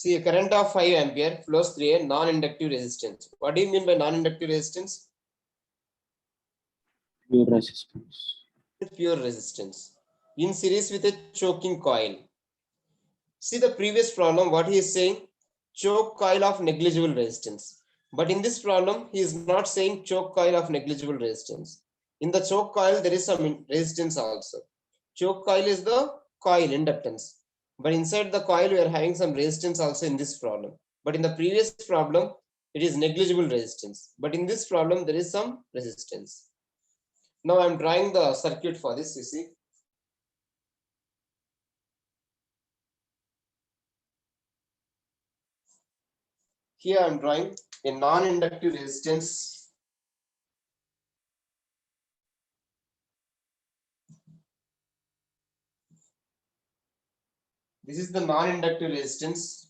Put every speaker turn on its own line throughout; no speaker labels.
See, a current of 5 ampere flows through a non-inductive resistance. What do you mean by non-inductive resistance?
Pure resistance.
Pure resistance in series with a choking coil. See the previous problem, what he is saying, choke coil of negligible resistance. But in this problem, he is not saying choke coil of negligible resistance. In the choke coil, there is some resistance also. Choke coil is the coil inductance. But inside the coil, we are having some resistance also in this problem. But in the previous problem, it is negligible resistance. But in this problem, there is some resistance. Now I am drawing the circuit for this, you see. Here I am drawing a non-inductive resistance. This is the non-inductive resistance.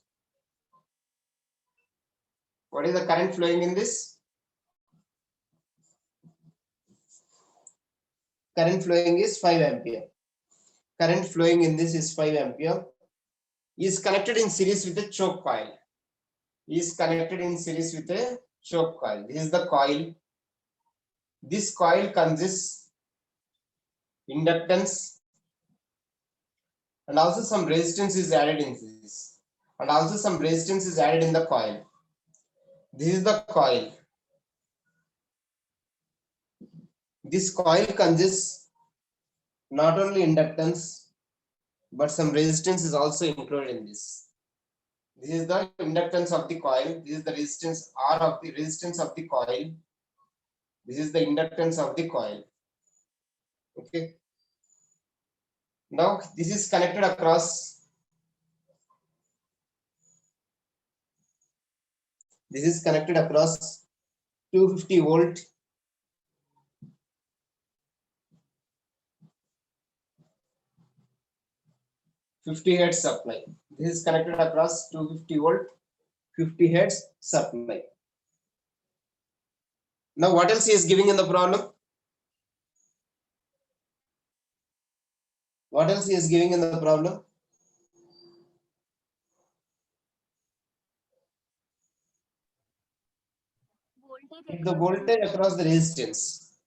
What is the current flowing in this? Current flowing is 5 ampere. Current flowing in this is 5 ampere. Is connected in series with a choke coil. Is connected in series with a choke coil. This is the coil. This coil consists inductance and also some resistance is added in this. And also some resistance is added in the coil. This is the coil. This coil consists not only inductance, but some resistance is also included in this. This is the inductance of the coil. This is the resistance R of the resistance of the coil. This is the inductance of the coil. Okay. Now this is connected across. This is connected across 250 volt. 50 hertz supply. This is connected across 250 volt, 50 hertz supply. Now what else he is giving in the problem? What else he is giving in the problem? The voltage across the resistance.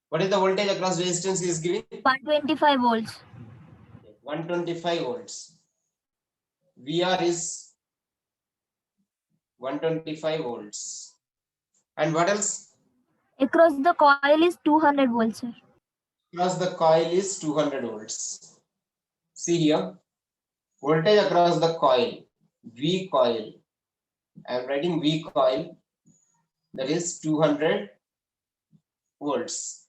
What is the voltage across resistance he is giving?
125 volts.
125 volts. VR is 125 volts. And what else?
Across the coil is 200 volts, sir.
Across the coil is 200 volts. See here, voltage across the coil, V coil. I am writing V coil, that is 200 volts.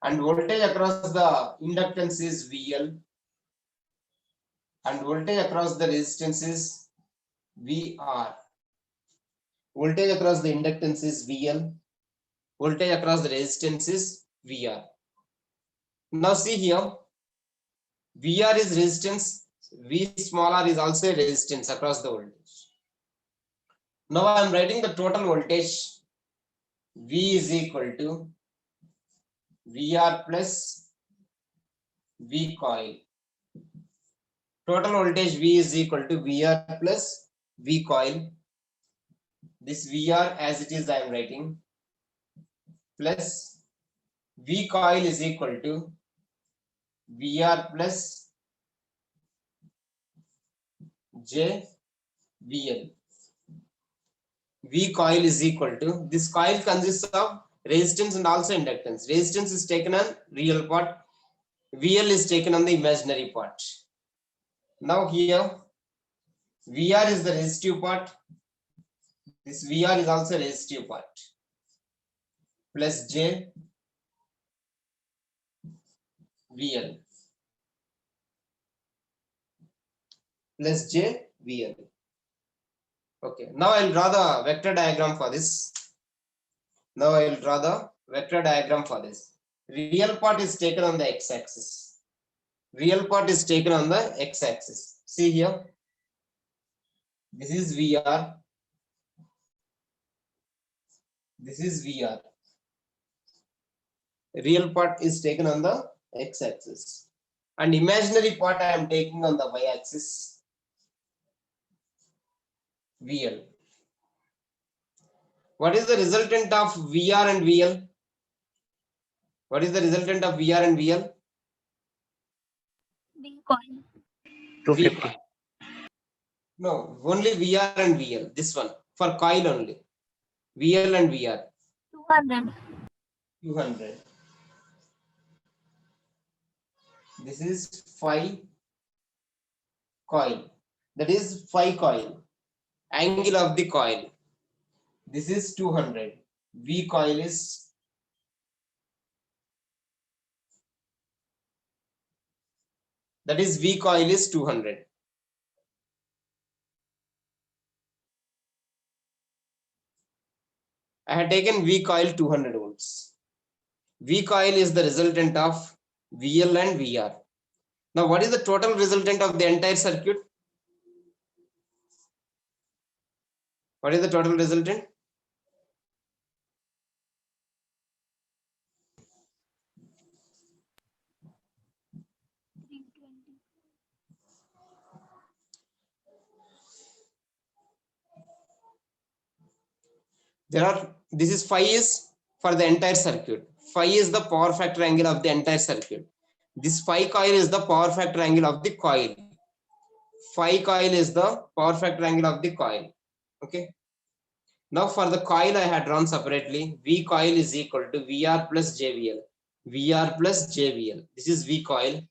And voltage across the inductance is VL. And voltage across the resistance is VR. Voltage across the inductance is VL. Voltage across the resistance is VR. Now see here, VR is resistance, V small r is also a resistance across the voltage. Now I am writing the total voltage. V is equal to VR plus V coil. Total voltage V is equal to VR plus V coil. This VR as it is I am writing plus V coil is equal to VR plus JVL. V coil is equal to, this coil consists of resistance and also inductance. Resistance is taken on real part, VL is taken on the imaginary part. Now here, VR is the resistive part, this VR is also resistive part, plus J VL plus J VL. Okay, now I'll draw the vector diagram for this. Now I will draw the vector diagram for this. Real part is taken on the x-axis. Real part is taken on the x-axis. See here. This is VR. This is VR. Real part is taken on the x-axis. And imaginary part I am taking on the y-axis. VL. What is the resultant of VR and VL? What is the resultant of VR and VL?
V coil.
V
250.
coil. No, only VR and VL. This one for coil only. VL and VR.
200.
200. This is phi coil. That is phi coil. Angle of the coil. This is 200. V coil is V coil is 200. I had taken V coil 200 volts. V coil is the resultant of VL and VR. Now, what is the total resultant of the entire circuit? What is the total resultant? This is phi is for the entire circuit. Phi is the power factor angle of the entire circuit. This phi coil is the power factor angle of the coil. Phi coil is the power factor angle of the coil. Okay. Now for the coil I had drawn separately. V coil is equal to VR plus JVL. VR plus JVL. This is V coil.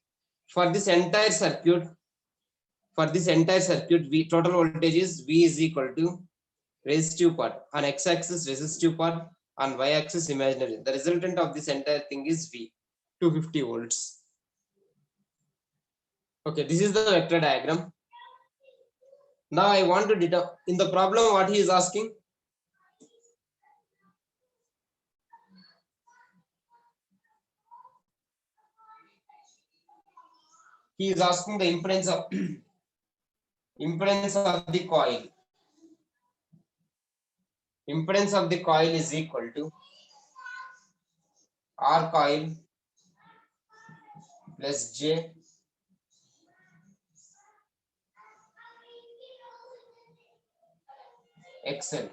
For this entire circuit, V total voltage is V is equal to resistive part. On x-axis resistive part, on y-axis imaginary. The resultant of this entire thing is V, 250 volts. Okay, this is the vector diagram. Now I want to determine in the problem what he is asking. He is asking the impedance of the coil. Impedance of the coil is equal to R coil plus J XL.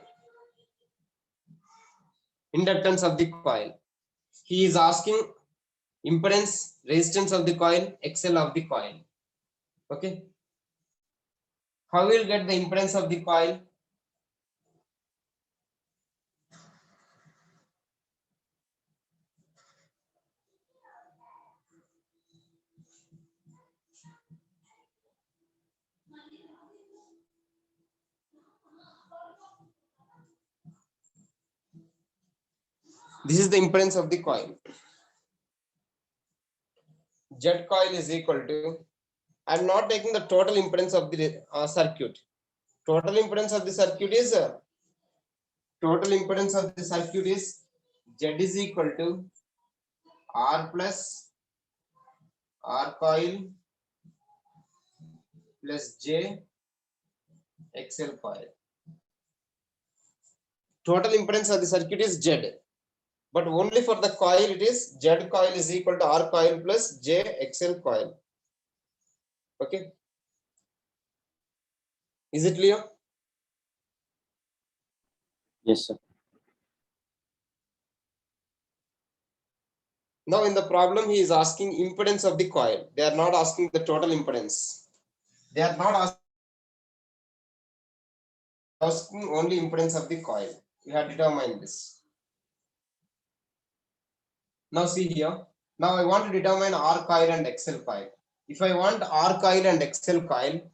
Inductance of the coil. He is asking impedance, resistance of the coil, XL of the coil. Okay. How will get the impedance of the coil? This is the impedance of the coil. Z coil is equal to, I am not taking the total impedance of the circuit. Total impedance of the circuit is Z is equal to R plus R coil plus J XL coil. Total impedance of the circuit is Z. But only for the coil it is Z coil is equal to R coil plus J XL coil. Okay. Is it clear?
Yes, sir.
Now in the problem he is asking impedance of the coil. They are not asking the total impedance. They are not asking only impedance of the coil. We have determined this. Now see here. Now I want to determine R coil and XL coil. If I want R coil and XL coil,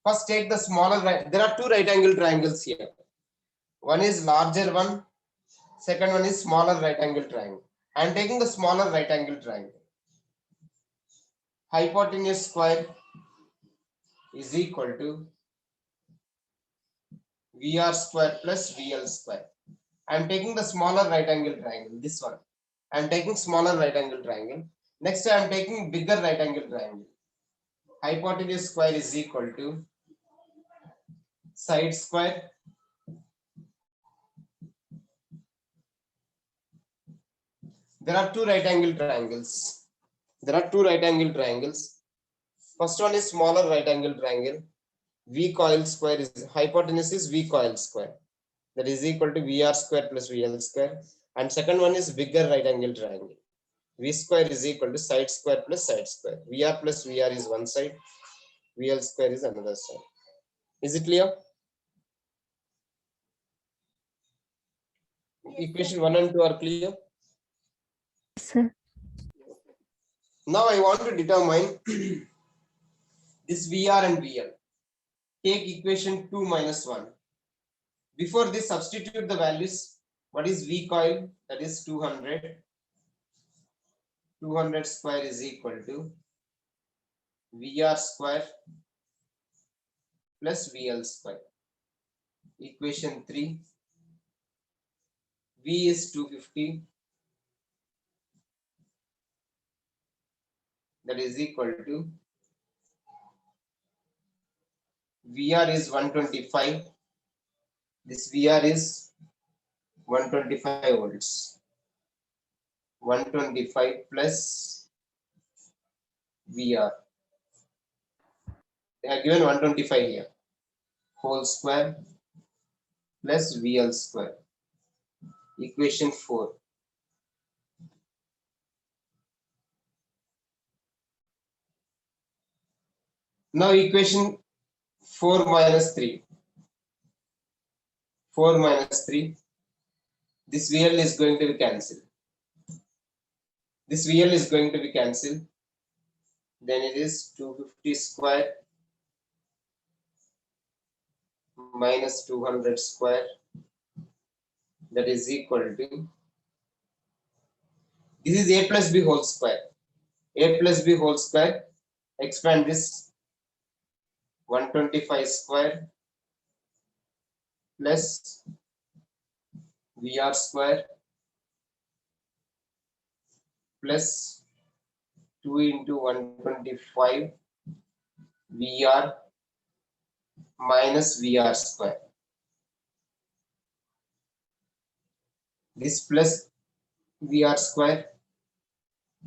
first take the smaller right. There are two right angle triangles here. One is larger one. Second one is smaller right angle triangle. I am taking the smaller right angle triangle. Hypotenuse square is equal to VR square plus VL square. I am taking the smaller right angle triangle, this one. I am taking smaller right angle triangle. Next I am taking bigger right angle triangle. Hypotenuse square is equal to side square There are two right angle triangles. First one is smaller right angle triangle. V coil square is hypotenuse is V coil square. That is equal to VR square plus VL square. And second one is bigger right angle triangle. V square is equal to side square plus side square. VR plus VR is one side. VL square is another side. Is it clear? Equation 1 and 2 are clear.
Sir.
Now I want to determine this VR and VL. Take equation 2 minus 1. Before this, substitute the values. What is V coil? That is 200. 200 square is equal to VR square plus VL square. Equation 3. V is 250. That is equal to VR is 125. This VR is 125 volts. 125 plus VR. They are given 125 here. Whole square plus VL square. Equation 4. Now equation 4 minus 3. 4 minus 3. This VL is going to be cancelled. This VL is going to be cancelled. Then it is 250 square minus 200 square. That is equal to, this is A plus B whole square. A plus B whole square. Expand this, 125 square plus VR square plus 2 into 125 VR minus VR square. This plus VR square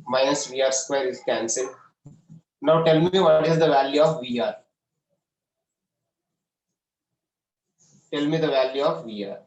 minus VR square is cancelled. Now tell me what is the value of VR. Tell me the value of VR.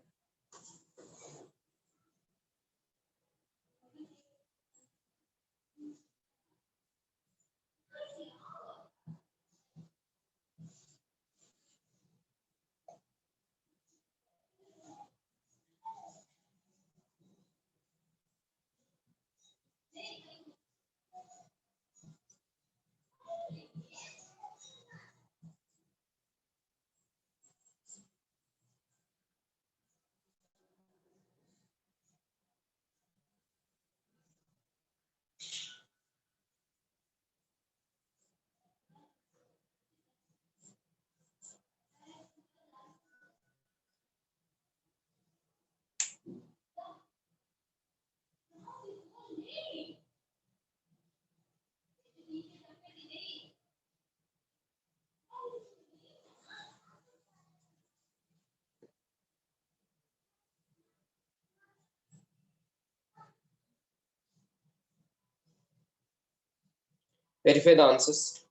Verify the answers.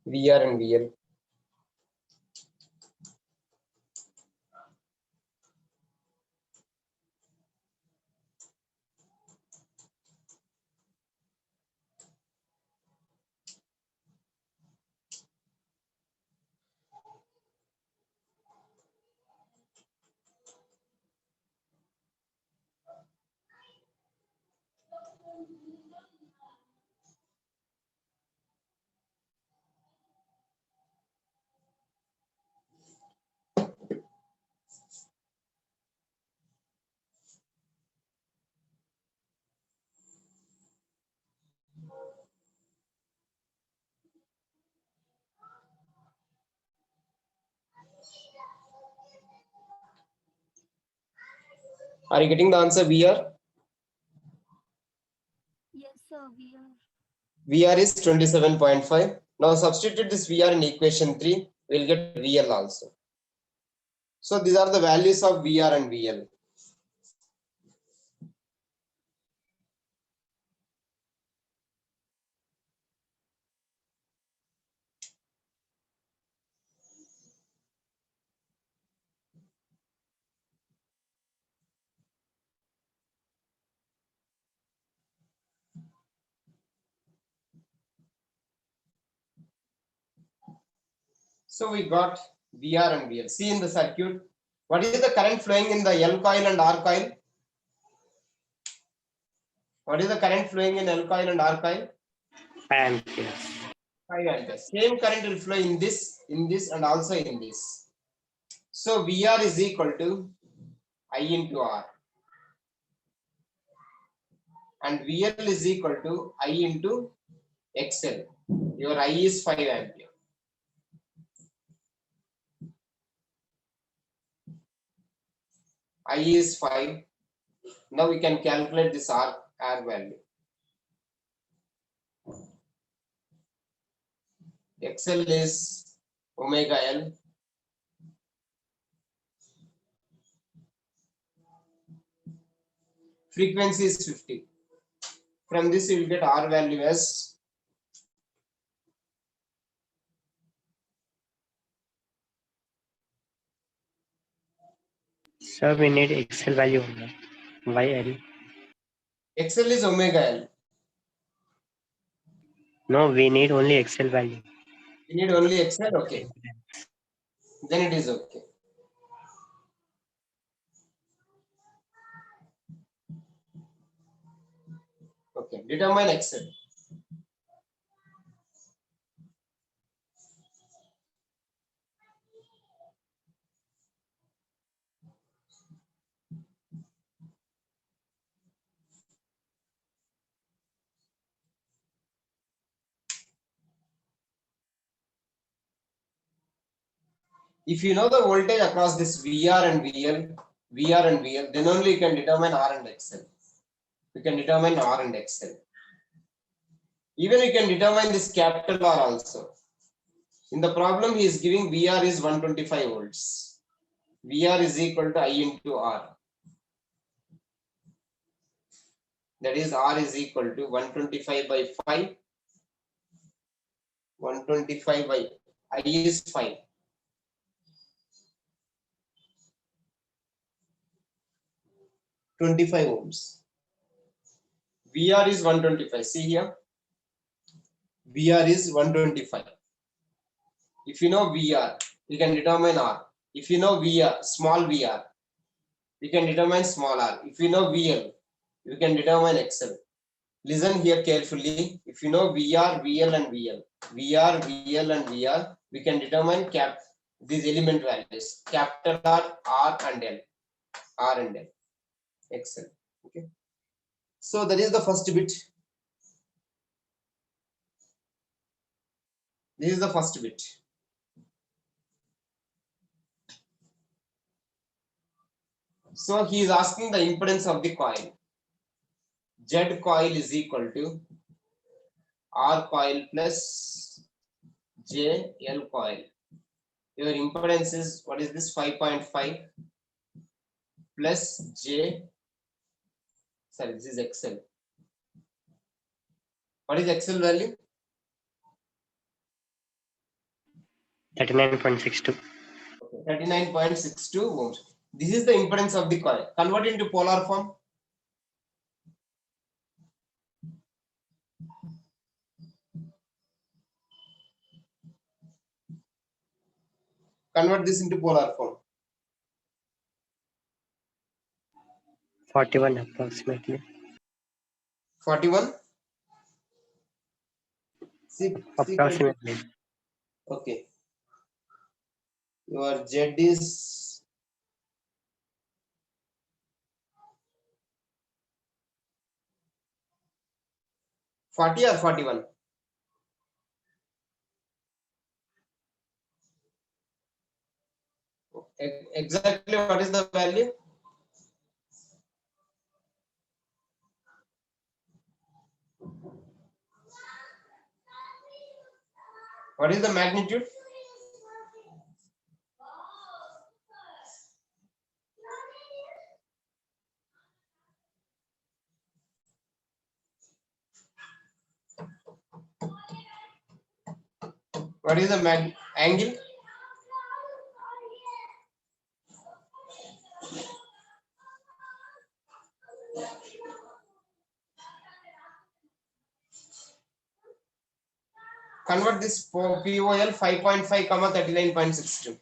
VR and VL. Are you getting the answer VR?
Yes, sir. We are.
VR is 27.5. Now substitute this VR in equation 3. We'll get VL also. So these are the values of VR and VL. So we got VR and VL. See in the circuit, what is the current flowing in the L coil and R coil? What is the current flowing in L coil and R coil?
5 amperes.
5 amperes. Same current will flow in this, and also in this. So VR is equal to I into R. And VL is equal to I into XL. Your I is 5 ampere. I is 5. Now we can calculate this R value. XL is omega L. Frequency is 50. From this you will get R value as
So we need XL value only. Why L?
XL is omega L.
No, we need only XL value.
You need only XL, okay. Then it is okay. Okay, determine XL. If you know the voltage across this VR and VL, then only you can determine R and XL. You can determine R and XL. Even you can determine this capital R also. In the problem, he is giving VR is 125 volts. VR is equal to I into R. That is R is equal to 125 by 5. 125 by I is 5. (25 ohms). VR is 125. See here. VR is 125. If you know VR, you can determine R. If you know VR, small VR, you can determine small r. If you know VL, you can determine XL. Listen here carefully. If you know VR, VL and VL, VR, VL and VR, we can determine these element values, capital R and L, R and L, XL. Okay. So that is the first bit. This is the first bit. So he is asking the impedance of the coil. Z coil is equal to R coil plus J L coil. Your impedance is, what is this, 5.5 plus J, sorry, this is XL. What is XL value?
39.62.
Okay, 39.62 ohms. This is the impedance of the coil. Convert into polar form. Convert this into polar form.
41 approximately.
41.
Approximately.
Okay. Your Z is 40 or 41? Exactly what is the value? What is the magnitude? What is the angle? Convert this for POL 5.5 comma 39.62.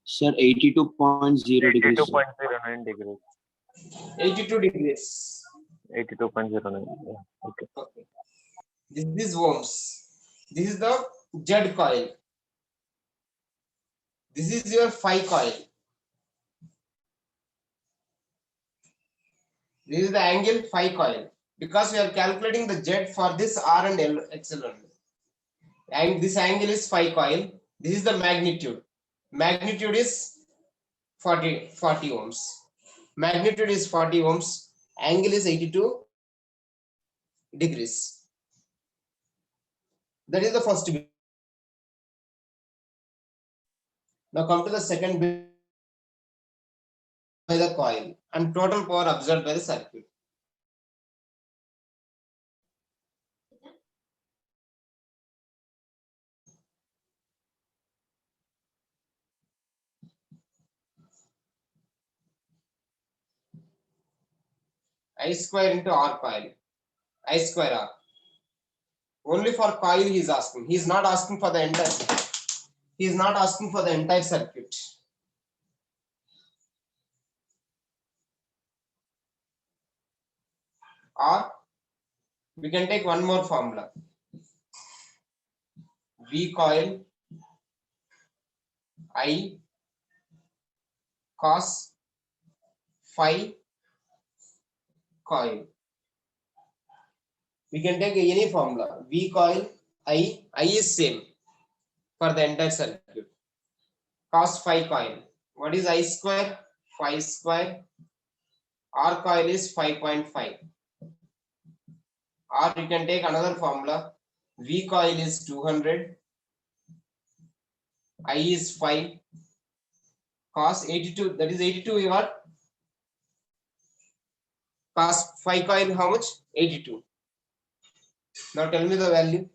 Sir, 82.0 degrees. sir.
82.09 degrees.
82 degrees.
82.09. Yeah. Okay.
Okay. This is ohms. This is the Z coil. This is your phi coil. This is the angle phi coil. Because we are calculating the Z for this R and L XL only. And this angle is phi coil. This is the magnitude. Magnitude is 40 ohms. Magnitude is 40 ohms. Angle is 82 degrees. That is the first bit. Now come to the second bit by the coil and total power absorbed by the circuit. I square into R coil. I square R. Only for coil he is asking. He is not asking for the entire. He is not asking for the entire circuit. Or we can take one more formula. V coil I cos phi coil. We can take any formula. V coil I is same for the entire circuit. Cos phi coil. What is I square? Phi square. R coil is 5.5. Or you can take another formula. V coil is 200. I is 5. Cos 82. That is 82. You got cos phi coil how much? 82. Now tell me the value.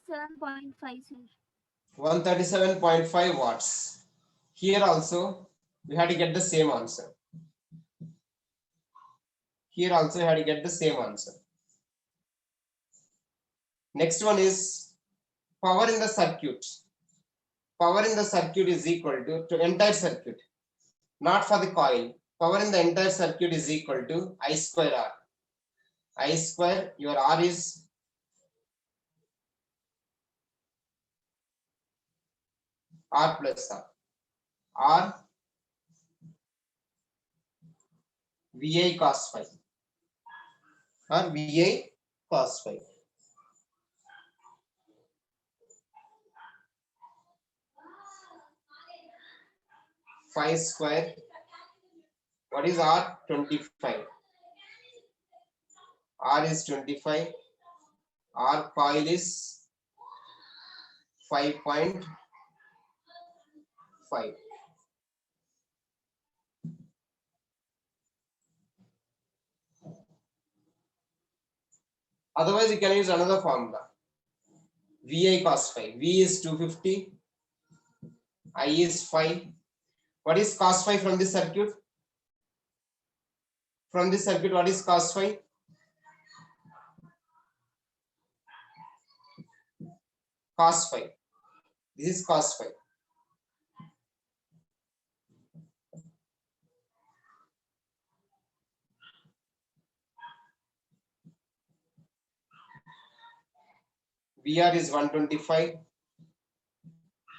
137.5, sir.
137.5 watts. Here also we had to get the same answer. Here also you had to get the same answer. Next one is power in the circuit. Power in the circuit is equal to entire circuit, not for the coil. Power in the entire circuit is equal to I square R. I square, your R is R plus R. R VI cos phi. Or VI cos phi. Phi square. What is R? 25. R is 25. R coil is 5.5. Otherwise, you can use another formula. VI cos phi. V is 250. I is 5. What is cos phi from this circuit? From this circuit, what is cos phi? Cos phi. This is cos phi. VR is 125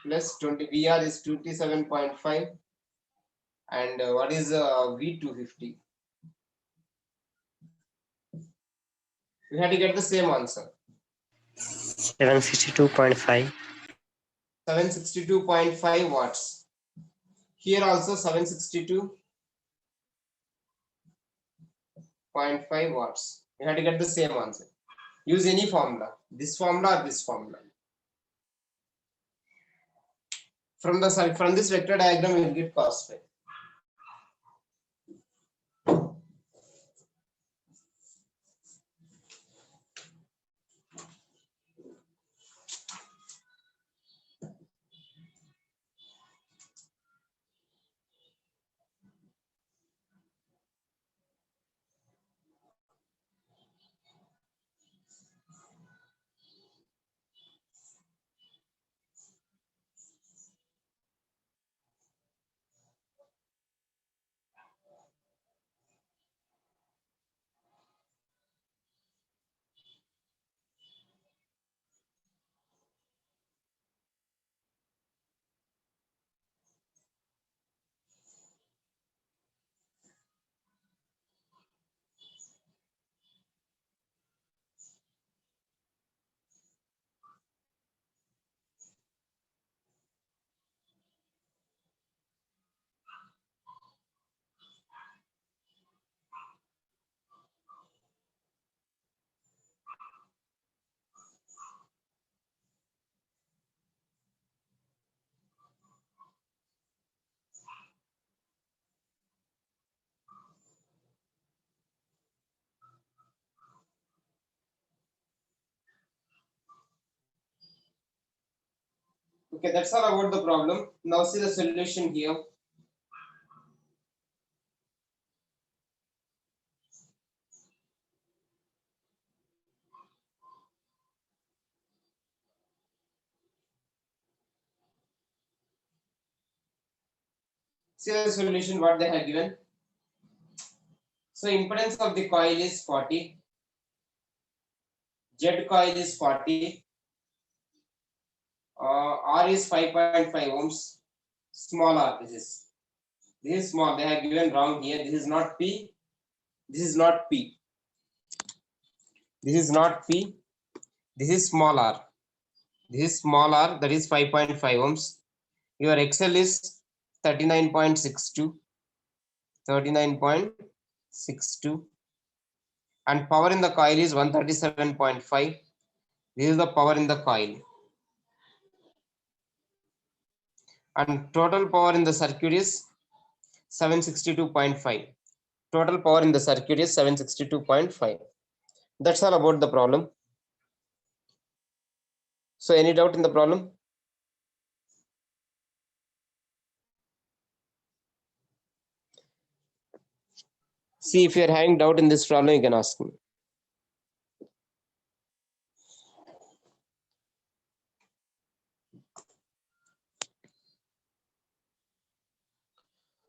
plus 20. VR is 27.5. And what is V250? We had to get the same answer.
762.5.
762.5 watts. Here also 762.5 watts. We had to get the same answer. Use any formula. This formula or this formula. From this vector diagram, we will get cos phi. Okay, that's all about the problem. Now see the solution here. See the solution what they have given. So impedance of the coil is 40. Z coil is 40. R is 5.5 ohms. Small r this is. This is small. They have given wrong here. This is not P. This is not P. This is not P. This is small r. This is small r, that is 5.5 ohms. Your XL is 39.62. 39.62. And power in the coil is 137.5. This is the power in the coil. And total power in the circuit is 762.5. Total power in the circuit is 762.5. That's all about the problem. So any doubt in the problem? See, if you are having doubt in this problem, you can ask me.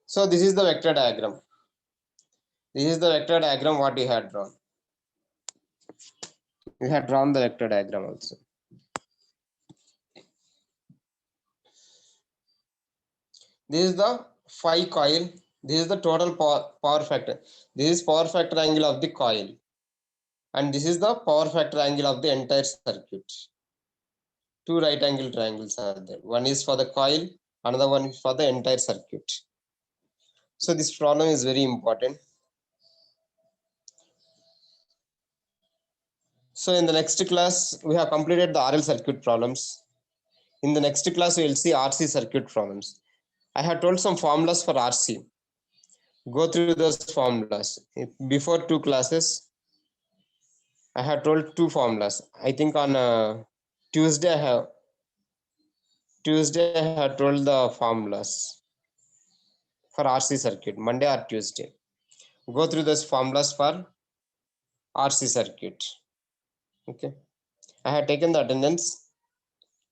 So this is the vector diagram. This is the vector diagram what you had drawn. You had drawn the vector diagram also. This is the phi coil. This is the total power factor. This is power factor angle of the coil. And this is the power factor angle of the entire circuit. Two right angle triangles are there. One is for the coil, another one is for the entire circuit. So this problem is very important. So in the next class, we have completed the RL circuit problems. In the next class, we will see RC circuit problems. I have told some formulas for RC. Go through those formulas. Before 2 classes, I have told 2 formulas. I think on Tuesday, I have told the formulas for RC circuit, Monday or Tuesday. Go through those formulas for RC circuit. Okay. I have taken the attendance.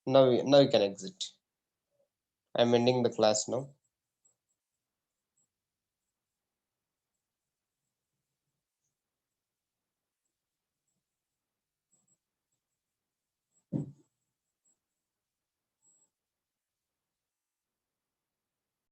Now you can exit. I'm ending the class now.